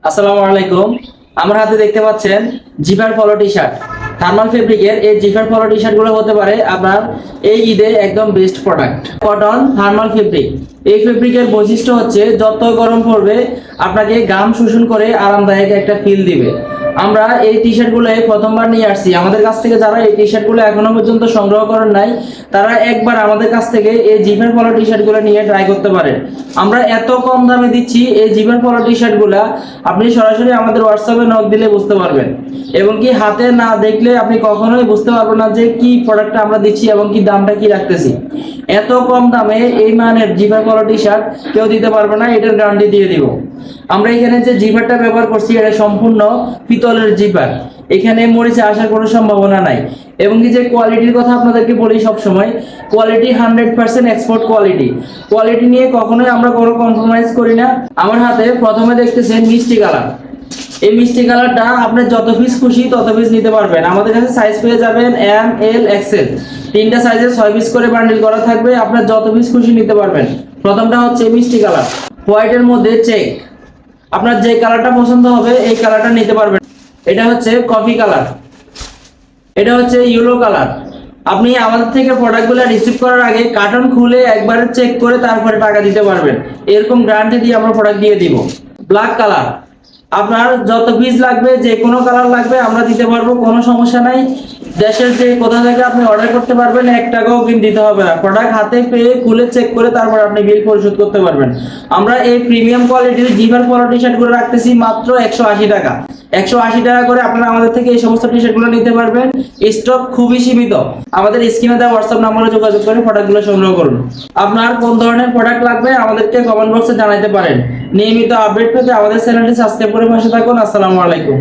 আসসালামু আলাইকুম। আমার হাতে দেখতে পাচ্ছেন জিপার পলো টি শার্ট, থার্মাল ফেব্রিকের। এই জিপার পলো টি শার্ট গুলো হতে পারে আপনার এই ঈদে একদম best product. Cotton thermal fabric, এই ফেব্রিকের বৈশিষ্ট্য হচ্ছে যত গরম পড়বে আপনাকে ঘাম শোষণ করে আরামদায়ক একটা ফিল দিবে। আমরা এই টি শার্ট গুলো প্রথমবার নিয়ে আসছি। আমাদের কাছ থেকে যারা এই টি শার্ট গুলো এখনো পর্যন্ত সংগ্রহ করেন নাই, তারা একবার আমাদের কাছ থেকে এই জিপার পলো টি শার্ট গুলো নিয়ে ট্রাই করতে পারেন। আমরা এত কম দামে দিচ্ছি এই জিপার পলো টি শার্ট গুলা, আপনি সরাসরি আমাদের হোয়াটসঅ্যাপে নক দিলে বুঝতে পারবেন, এবং কি হাতে না দেখলে আপনি কখনোই বুঝতে পারবেন না যে কি প্রোডাক্টটা আমরা দিচ্ছি এবং কি দামটা কি রাখতেছি। এত কম দামে এই মানের জিপার পলো টি শার্ট কেউ দিতে পারবে না, এটার গ্যারান্টি দিয়ে দিব। আমরা এখানে যে জিপারটা ব্যবহার করছি এটা সম্পূর্ণ পিতলের জিপার, এখানে মরিচে আসার কোনো সম্ভাবনা নাই। এবং কি যে কোয়ালিটির কথা আপনাদেরকে বলি, সব সময় কোয়ালিটি 100% এক্সপোর্ট কোয়ালিটি। কোয়ালিটি নিয়ে কখনোই আমরা কোনো কম্প্রোমাইজ করি না। আমার হাতে প্রথমে দেখতেছেন মিষ্টি কালার। এই মিষ্টি কালারটা আপনি যত পিস খুশি তত পিস নিতে পারবেন। আমাদের কাছে সাইজ পেয়ে যাবেন এম, এল, এক্সেল, তিনটা সাইজে 6 পিস করে বান্ডিল করা থাকবে। আপনার যত পিস খুশি নিতে পারবেন। প্রথমটা হচ্ছে মিষ্টি কালার, হোয়াইটের মধ্যে চেক। আপনার যে কালারটা পছন্দ হবে এই কালারটা নিতে পারবেন। এটা হচ্ছে কফি কালার, এটা হচ্ছে ইয়েলো কালার। আপনি আমাদের থেকে প্রোডাক্টগুলো রিসিভ করার আগে কার্টন খুলে একবার চেক করে তারপরে টাকা দিতে পারবেন। এরকম গ্যারান্টি দিয়ে আমরা প্রোডাক্ট দিয়ে দিব। ব্ল্যাক কালার, আপনার যত পিস লাগবে, যে কোনো কালার লাগবে আমরা দিতে পারবো, কোনো সমস্যা নাই। দেশের যে কোথা থেকে আপনি অর্ডার করতে পারবেন, 1 টাকাও কিন্তু দিতে হবে না। প্রোডাক্ট হাতে পেয়ে খুলে চেক করে তারপর আপনি বিল পরিশোধ করতে পারবেন। আমরা এই প্রিমিয়াম কোয়ালিটির জিপার পলো টি শার্ট গুলো রাখতেছি মাত্র 180 টাকা। 180 টাকা করে আপনারা আমাদের থেকে এই সমস্ত টি শার্ট গুলো নিতে পারবেন। স্টক খুবই সীমিত। আমাদের স্ক্রিনে দেওয়া হোয়াটসঅ্যাপ নম্বরে যোগাযোগ করে প্রোডাক্টগুলো সংগ্রহ করুন। আপনার কোন ধরনের প্রোডাক্ট লাগবে আমাদেরকে কমেন্ট বক্সে জানাতে পারেন। নিয়মিত আপডেট পেতে আমাদের চ্যানেলটি সাবস্ক্রাইব করে পাশে থাকুন। আসসালামু আলাইকুম।